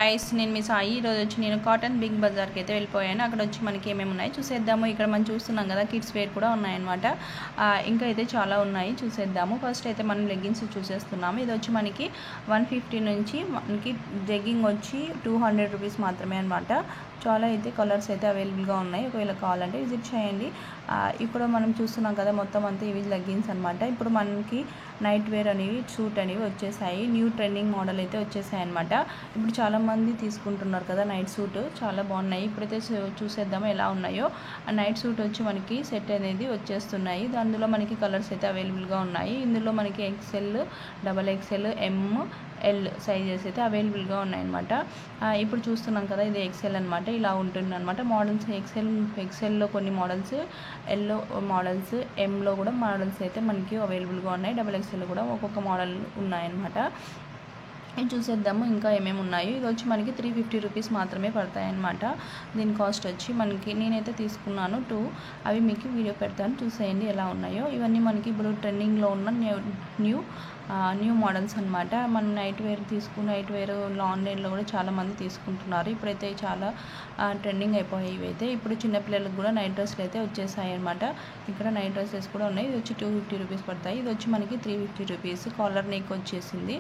Guys నేను మీ సాయి ఈరోజు వచ్చి నేను కాటన్ బిగ్ బజార్కి అయితే వెళ్ళిపోయాను. అక్కడ వచ్చి మనకి ఏమేమి ఉన్నాయి చూసేద్దాము. ఇక్కడ మనం చూస్తున్నాం కదా కిడ్స్ వేర్ కూడా ఉన్నాయన్నమాట. ఇంకా అయితే చాలా ఉన్నాయి చూసేద్దాము. ఫస్ట్ అయితే మనం లెగ్గిన్స్ చూసేస్తున్నాము. ఇది వచ్చి మనకి 150 నుంచి మనకి జెగ్గింగ్ వచ్చి 200 రూపీస్ మాత్రమే అనమాట. చాలా అయితే కలర్స్ అయితే అవైలబుల్గా ఉన్నాయి. ఒకవేళ కావాలంటే విజిట్ చేయండి. ఇప్పుడు మనం చూస్తున్నాం కదా మొత్తం అంతా ఇవి లెగ్గిన్స్ అనమాట. ఇప్పుడు మనకి నైట్ వేర్ అనేవి సూట్ అనేవి వచ్చేసాయి. న్యూ ట్రెండింగ్ మోడల్ అయితే వచ్చేసాయి అనమాట. ఇప్పుడు చాలామంది తీసుకుంటున్నారు కదా నైట్ సూట్, చాలా బాగున్నాయి. ఇప్పుడైతే చూసేద్దాము ఎలా ఉన్నాయో. ఆ నైట్ సూట్ వచ్చి మనకి సెట్ అనేది వచ్చేస్తున్నాయి. అందులో మనకి కలర్స్ అయితే అవైలబుల్గా ఉన్నాయి. ఇందులో మనకి XL, XXL, ML సైజెస్ అయితే అవైలబుల్గా ఉన్నాయన్నమాట. ఇప్పుడు చూస్తున్నాం కదా ఇది XL అనమాట. ఇలా ఉంటుంది అనమాట. మోడల్స్ XLలో కొన్ని మోడల్స్, ఎల్లో మోడల్స్, Mలో కూడా మోడల్స్ అయితే మనకి అవైలబుల్గా ఉన్నాయి. XXL కూడా ఒక్కొక్క మోడల్ ఉన్నాయన్నమాట. ఇది చూసేద్దాము ఇంకా ఏమేమి ఉన్నాయి. ఇది వచ్చి మనకి 350 రూపీస్ మాత్రమే పడతాయి అన్నమాట. దీని కాస్ట్ వచ్చి మనకి నేనైతే తీసుకున్నాను 2. అవి మీకు వీడియో పెడతాను, చూసేయండి ఎలా ఉన్నాయో. ఇవన్నీ మనకి ఇప్పుడు ట్రెండింగ్లో ఉన్న న్యూ మోడల్స్ అనమాట. మనం నైట్ వేర్ ఆన్లైన్లో కూడా చాలామంది తీసుకుంటున్నారు. ఇప్పుడైతే చాలా ట్రెండింగ్ అయిపోయాయి ఇవైతే. ఇప్పుడు చిన్నపిల్లలకు కూడా నైట్ డ్రెస్లు అయితే వచ్చేసాయి అనమాట. ఇక్కడ నైట్ డ్రెస్సెస్ కూడా ఉన్నాయి. ఇది వచ్చి 250 రూపీస్ పడతాయి. ఇది వచ్చి మనకి 350 రూపీస్. కాలర్ నెక్ వచ్చేసింది.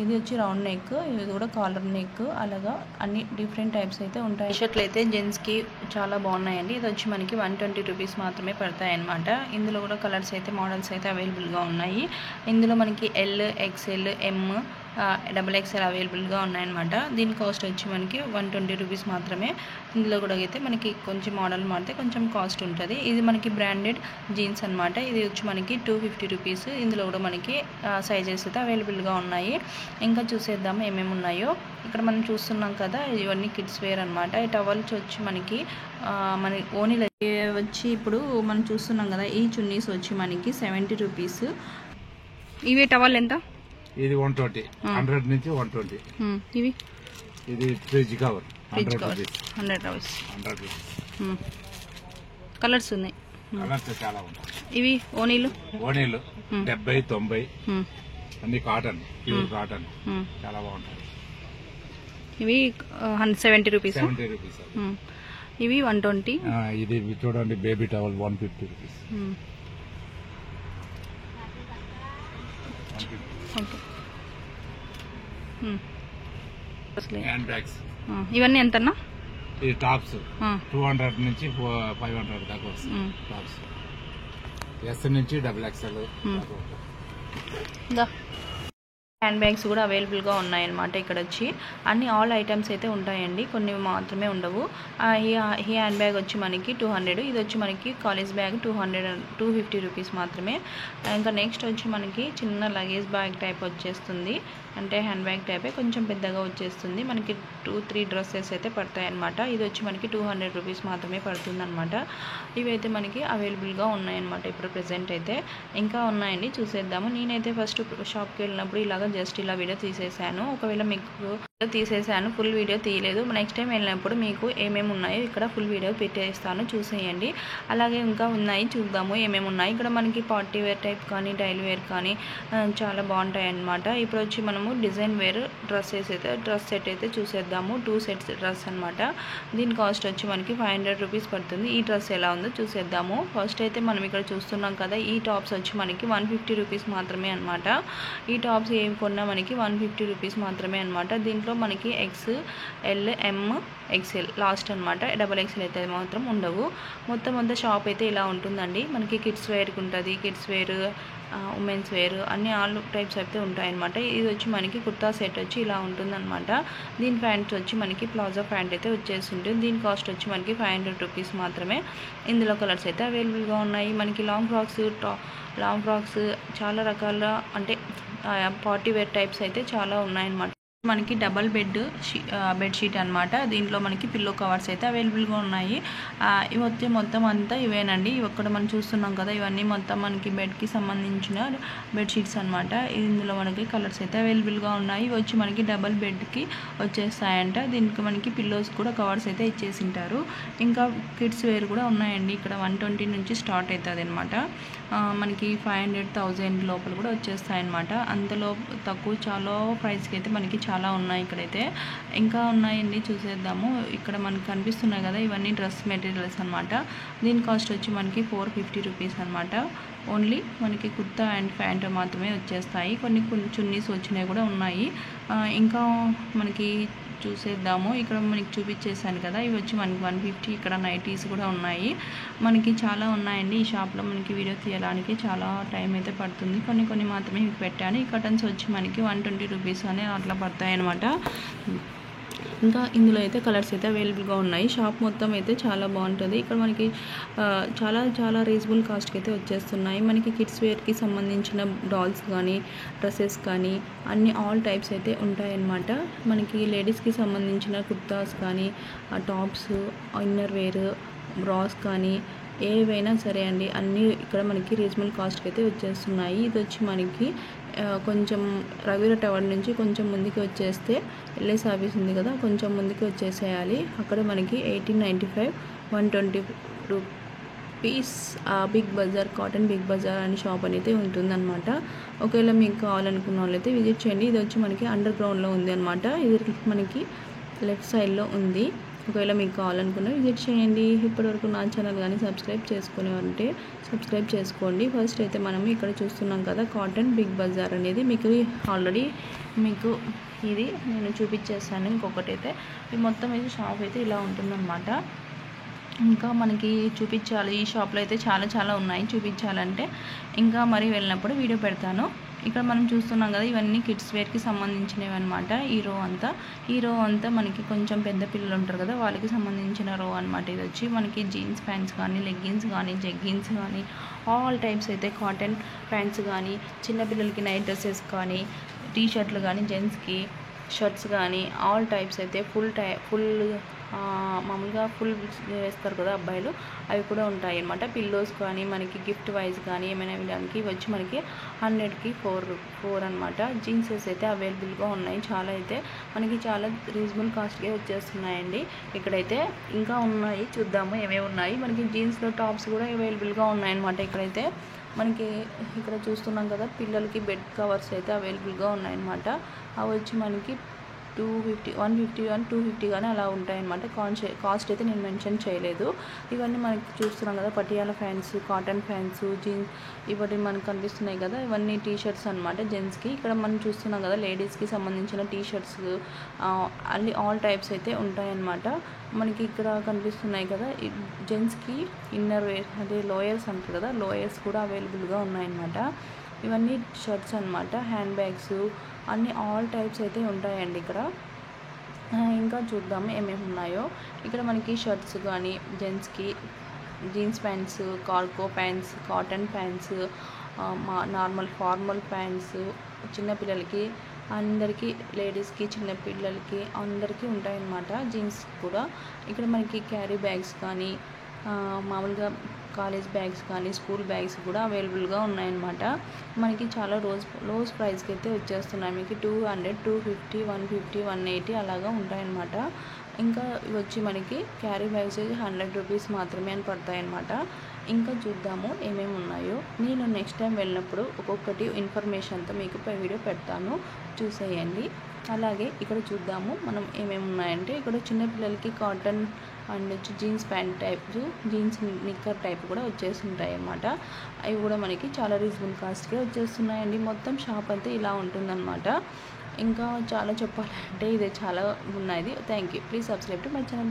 ఇది వచ్చి రౌండ్ నెక్, ఇది కూడా కాలర్ నెక్. అలాగా అన్ని డిఫరెంట్ టైప్స్ అయితే ఉంటాయి. టీషర్ట్లు అయితే జెంట్స్కి చాలా బాగున్నాయండి. ఇది వచ్చి మనకి 120 రూపీస్ మాత్రమే పడతాయి అనమాట. ఇందులో కూడా కలర్స్ అయితే మోడల్స్ అయితే అవైలబుల్గా ఉన్నాయి. ఇందులో మనకి L, XL, M, XXL అవైలబుల్గా ఉన్నాయన్నమాట. దీని కాస్ట్ వచ్చి మనకి 120 రూపీస్ మాత్రమే. ఇందులో కూడా అయితే మనకి కొంచెం మోడల్ మారితే కొంచెం కాస్ట్ ఉంటుంది. ఇది మనకి బ్రాండెడ్ జీన్స్ అనమాట. ఇది వచ్చి మనకి 250 రూపీస్. ఇందులో కూడా మనకి సైజెస్ అయితే అవైలబుల్గా ఉన్నాయి. ఇంకా చూసేద్దాము ఏమేమి ఉన్నాయో. ఇక్కడ మనం చూస్తున్నాం కదా ఇవన్నీ కిడ్స్ వేర్ అనమాట. ఈ టవల్స్ వచ్చి మనకి మన ఓనీలు వచ్చి ఇప్పుడు మనం చూస్తున్నాం కదా ఈ చున్నీస్ వచ్చి మనకి 70 రూపీస్. ఇవి టవల్ ఎంత? ఇది 120, 100 నుంచి 120. ఇది ఫ్రిడ్జ్ కవర్ 100 రూపీస్. కలర్స్ ఉన్నాయి, కలర్స్ చాలా ఉన్నాయి. ఇవి ఓనీలు 70, 90 అన్ని కాటన్, ప్యూర్ కాటన్, చాలా బాగుంటాయి. ఇవి 70 రూపీస్. ఇవి 120. ఇది చూడండి baby towel 150 rupees. Hand bags ఇవన్నీ ఎంతన్నా? ఈ టాప్స్ 200 నుంచి 500 దాకా వస్తాయి. టాప్స్ S నుంచి XXL. హ్యాండ్ బ్యాగ్స్ కూడా అవైలబుల్గా ఉన్నాయన్నమాట. ఇక్కడ వచ్చి అన్ని ఆల్ ఐటమ్స్ అయితే ఉంటాయండి, కొన్ని మాత్రమే ఉండవు. ఈ హ్యాండ్ బ్యాగ్ వచ్చి మనకి 200. ఇది వచ్చి మనకి కాలేజ్ బ్యాగ్ 250 రూపీస్ మాత్రమే. ఇంకా నెక్స్ట్ వచ్చి మనకి చిన్న లగేజ్ బ్యాగ్ టైప్ వచ్చేస్తుంది, అంటే హ్యాండ్ బ్యాగ్ టైపే, కొంచెం పెద్దగా వచ్చేస్తుంది. మనకి 2-3 డ్రెస్సెస్ అయితే పడతాయి అనమాట. ఇది వచ్చి మనకి 200 రూపీస్ మాత్రమే పడుతుంది అనమాట. ఇవైతే మనకి అవైలబుల్గా ఉన్నాయన్నమాట ఇప్పుడు ప్రెజెంట్ అయితే. ఇంకా ఉన్నాయండి, చూసేద్దాము. నేనైతే ఫస్ట్ షాప్కి వెళ్ళినప్పుడు ఇలాగ జస్ట్ ఇలా వీడియో తీసేసాను. ఒకవేళ మీకు తీసేసాను, ఫుల్ వీడియో తీయలేదు. నెక్స్ట్ టైం వెళ్ళినప్పుడు మీకు ఏమేమి ఉన్నాయో ఇక్కడ ఫుల్ వీడియో పెట్టేస్తాను, చూసేయండి. అలాగే ఇంకా ఉన్నాయి, చూద్దాము ఏమేమి ఉన్నాయి. ఇక్కడ మనకి పార్టీ వేర్ టైప్ కానీ డైలీ వేర్ కానీ చాలా బాగుంటాయి అన్నమాట. ఇప్పుడు వచ్చి మనము డిజైన్ వేర్ డ్రెస్ సెట్ అయితే చూసేద్దాము. 2 సెట్స్ డ్రెస్ అనమాట. దీని కాస్ట్ వచ్చి మనకి 500 రూపీస్ పడుతుంది. ఈ డ్రెస్ ఎలా ఉందో చూసేద్దాము. ఫస్ట్ అయితే మనం ఇక్కడ చూస్తున్నాం కదా ఈ టాప్స్ వచ్చి మనకి 150 రూపీస్ మాత్రమే అనమాట. ఈ టాప్స్ ఏమి కొన్నా మనకి 150 రూపీస్ మాత్రమే అనమాట. దీంట్లో మనకి XL, M, XL లాస్ట్ అనమాట. XXL అయితే మాత్రం ఉండవు. మొత్తం అంతా షాప్ అయితే ఇలా ఉంటుందండి. మనకి కిడ్స్ వేర్కి ఉంటుంది, కిడ్స్ వేర్, ఉమెన్స్ వేర్ అన్ని ఆల్ టైప్స్ అయితే ఉంటాయన్నమాట. ఇది వచ్చి మనకి కుర్తా సెట్ వచ్చి ఇలా ఉంటుందన్నమాట. దీని ప్యాంట్స్ వచ్చి మనకి ప్లాజో ప్యాంట్ అయితే వచ్చేసి ఉంటుంది. దీని కాస్ట్ వచ్చి మనకి 500 రూపీస్ మాత్రమే. ఇందులో కలర్స్ అయితే అవైలబుల్గా ఉన్నాయి. మనకి లాంగ్ ఫ్రాక్స్ చాలా రకాల, అంటే పార్టీ వేర్ టైప్స్ అయితే చాలా ఉన్నాయన్నమాట. మనకి డబల్ బెడ్షీట్ అనమాట. దీంట్లో మనకి పిల్లో కవర్స్ అయితే అవైలబుల్గా ఉన్నాయి. ఇవి వచ్చి మొత్తం అంతా ఇవేనండి. ఇక్కడ మనం చూస్తున్నాం కదా ఇవన్నీ మొత్తం మనకి బెడ్కి సంబంధించిన బెడ్షీట్స్ అనమాట. ఇందులో మనకి కలర్స్ అయితే అవైలబుల్గా ఉన్నాయి. ఇవి వచ్చి మనకి డబల్ బెడ్కి వచ్చేస్తాయంట. దీనికి మనకి పిల్లోస్ కూడా కవర్స్ అయితే ఇచ్చేసి ఉంటారు. ఇంకా కిడ్స్ వేర్ కూడా ఉన్నాయండి. ఇక్కడ 120 నుంచి స్టార్ట్ అవుతుంది అనమాట. మనకి 500, 1000 లోపల కూడా వచ్చేస్తాయన్నమాట. అంతలో తక్కువ చాలా ప్రైస్కి అయితే మనకి చాలా ఉన్నాయి ఇక్కడైతే. ఇంకా ఉన్నాయండి, చూసేద్దాము. ఇక్కడ మనకు కనిపిస్తున్నాయి కదా, ఇవన్నీ డ్రెస్ మెటీరియల్స్ అనమాట. దీని కాస్ట్ వచ్చి మనకి 450 రూపీస్ అనమాట. ఓన్లీ మనకి కుర్తా అండ్ ప్యాంట్ మాత్రమే వచ్చేస్తాయి. కొన్ని చున్నీస్ వచ్చినాయి కూడా ఉన్నాయి. ఇంకా మనకి చూసేద్దాము. ఇక్కడ మనకి చూపించేసాను కదా, ఇవి వచ్చి మనకి 150. ఇక్కడ నైటీస్ కూడా ఉన్నాయి. మనకి చాలా ఉన్నాయండి ఈ షాప్లో. మనకి వీడియో తీయడానికి చాలా టైం అయితే పడుతుంది. కొన్ని మాత్రమే మీకు పెట్టాను. ఈ కటన్స్ వచ్చి మనకి 120 రూపీస్ అనే అట్లా పడతాయి అనమాట. ఇంకా ఇందులో అయితే కలర్స్ అయితే అవైలబుల్గా ఉన్నాయి. షాప్ మొత్తం అయితే చాలా బాగుంటుంది. ఇక్కడ మనకి చాలా రీజనబుల్ కాస్ట్కి అయితే వచ్చేస్తున్నాయి. మనకి కిడ్స్ వేర్కి సంబంధించిన డాల్స్ కానీ డ్రెస్సెస్ కానీ అన్ని ఆల్ టైప్స్ అయితే ఉంటాయన్నమాట. మనకి లేడీస్కి సంబంధించిన కుర్తాస్ కానీ టాప్స్, ఇన్నర్ వేర్, బ్రాస్ కానీ ఏవైనా సరే అండి, అన్నీ ఇక్కడ మనకి రీజనబుల్ కాస్ట్కి అయితే వచ్చేస్తున్నాయి. ఇది వచ్చి మనకి కొంచెం రవీర టవర్ నుంచి కొంచెం ముందుకి వచ్చేస్తే ఎల్ఐసి ఆఫీస్ ఉంది కదా, కొంచెం ముందుకి వచ్చేసేయాలి. అక్కడ మనకి 1895 120 rupees Big Bazaar, cotton Big Bazaar అనే షాప్ అనేది ఉంటుందన్నమాట. ఒకవేళ మీకు కావాలనుకున్న వాళ్ళైతే విజిట్ చేయండి. ఇది వచ్చి మనకి అండర్ గ్రౌండ్లో ఉంది అనమాట. ఇది మనకి లెఫ్ట్ సైడ్లో ఉంది. ఒకవేళ మీకు కావాలనుకున్న విజిట్ చేయండి. ఇప్పటివరకు నా ఛానల్ కానీ సబ్స్క్రైబ్ చేసుకునే ఉంటే సబ్స్క్రైబ్ చేసుకోండి. ఫస్ట్ అయితే మనం ఇక్కడ చూస్తున్నాం కదా, కాటన్ బిగ్ బజార్ అనేది మీకు ఆల్రెడీ ఇది నేను చూపించేస్తాను. ఇంకొకటైతే ఈ మొత్తం అయితే షాప్ అయితే ఇలా ఉంటుందన్నమాట. ఇంకా మనకి చూపించాలి, ఈ షాప్లో అయితే చాలా ఉన్నాయి చూపించాలంటే. ఇంకా మరి వెళ్ళినప్పుడు వీడియో పెడతాను. ఇక్కడ మనం చూస్తున్నాం కదా, ఇవన్నీ కిడ్స్ వేర్కి సంబంధించినవి అనమాట. ఈ రో అంతా మనకి కొంచెం పెద్ద పిల్లలు ఉంటారు కదా, వాళ్ళకి సంబంధించిన రో అనమాట. ఇది వచ్చి మనకి జీన్స్ ప్యాంట్స్ కానీ, లెగ్గిన్స్ కానీ, జెగ్గిన్స్ కానీ ఆల్ టైప్స్ అయితే, కాటన్ ప్యాంట్స్ కానీ, చిన్నపిల్లలకి నైట్ డ్రెస్సెస్ కానీ, టీ షర్ట్లు కానీ, జెంట్స్కి షర్ట్స్ కానీ ఆల్ టైప్స్ అయితే ఫుల్ మామూలుగా ఫుల్ వేస్తారు కదా అబ్బాయిలు, అవి కూడా ఉంటాయి అన్నమాట. పిల్లోస్ కానీ మనకి గిఫ్ట్ వైజ్ కానీ ఏమైనా ఇవ్వడానికి వచ్చి మనకి 100కి 4 అనమాట. జీన్సెస్ అయితే అవైలబుల్గా ఉన్నాయి. చాలా అయితే మనకి చాలా రీజనబుల్ కాస్ట్గా వచ్చేస్తున్నాయండి. ఇక్కడైతే ఇంకా ఉన్నాయి, చూద్దాము ఏమేమి ఉన్నాయి. మనకి జీన్స్లో టాప్స్ కూడా అవైలబుల్గా ఉన్నాయన్నమాట. ఇక్కడైతే మనకి ఇక్కడ చూస్తున్నాం కదా, పిల్లలకి బెడ్ కవర్స్ అయితే అవైలబుల్గా ఉన్నాయన్నమాట. అవి వచ్చి మనకి 250, 150 కానీ 250 కానీ అలా ఉంటాయన్నమాట. కాస్ట్ అయితే నేను మెన్షన్ చేయలేదు. ఇవన్నీ మనకి చూస్తున్నాం కదా, Patiala fans, cotton fans, jeans ఇవన్నీ మనకు కనిపిస్తున్నాయి కదా, ఇవన్నీ టీ షర్ట్స్ అనమాట జెంట్స్కి. ఇక్కడ మనం చూస్తున్నాం కదా, లేడీస్కి సంబంధించిన టీ షర్ట్స్ అన్ని ఆల్ టైప్స్ అయితే ఉంటాయన్నమాట. మనకి ఇక్కడ కనిపిస్తున్నాయి కదా, జెంట్స్కి ఇన్నర్ వేర్ అదే లోయర్స్ అంటారు కదా, లోయర్స్ కూడా అవైలబుల్గా ఉన్నాయన్నమాట. ఇవన్నీ షర్ట్స్ అనమాట. హ్యాండ్ బ్యాగ్స్ అన్ని ఆల్ టైప్స్ అయితే ఉంటాయండి ఇక్కడ. ఇంకా చూద్దాము ఏమేమి ఉన్నాయో. ఇక్కడ మనకి షర్ట్స్ కానీ జెంట్స్కి jeans pants, cargo pants, cotton pants, normal formal pants, చిన్నపిల్లలకి అందరికీ, లేడీస్కి చిన్నపిల్లలకి అందరికీ ఉంటాయన్నమాట. జీన్స్ కూడా ఇక్కడ మనకి క్యారీ బ్యాగ్స్ కానీ మామూలుగా కాలేజ్ బ్యాగ్స్ కానీ స్కూల్ బ్యాగ్స్ కూడా అవైలబుల్గా ఉన్నాయన్నమాట. మనకి చాలా లోస్ ప్రైస్కి అయితే వచ్చేస్తున్నాయి. మీకు 200, 250, 150, 180 అలాగా ఉంటాయన్నమాట. ఇంకా వచ్చి మనకి క్యారీ బ్యాగ్స్ 100 రూపీస్ మాత్రమే అని పడతాయన్నమాట. ఇంకా చూద్దాము ఏమేమి ఉన్నాయో. నేను నెక్స్ట్ టైం వెళ్ళినప్పుడు ఒక్కొక్కటి ఇన్ఫర్మేషన్తో మీకు వీడియో పెడతాను, చూసేయండి. అలాగే ఇక్కడ చూద్దాము మనం ఏమేమి ఉన్నాయంటే, ఇక్కడ చిన్నపిల్లలకి cotton and jeans pant type, jeans knicker type కూడా వచ్చేస్తుంటాయి అన్నమాట. అవి కూడా మనకి చాలా రీజనబుల్ కాస్ట్గా వచ్చేస్తున్నాయండి. మొత్తం షాప్ అయితే ఇలా ఉంటుందన్నమాట. ఇంకా చాలా చెప్పాలంటే ఇదే చాలా ఉన్నాయి. Thank you. Please subscribe to my channel.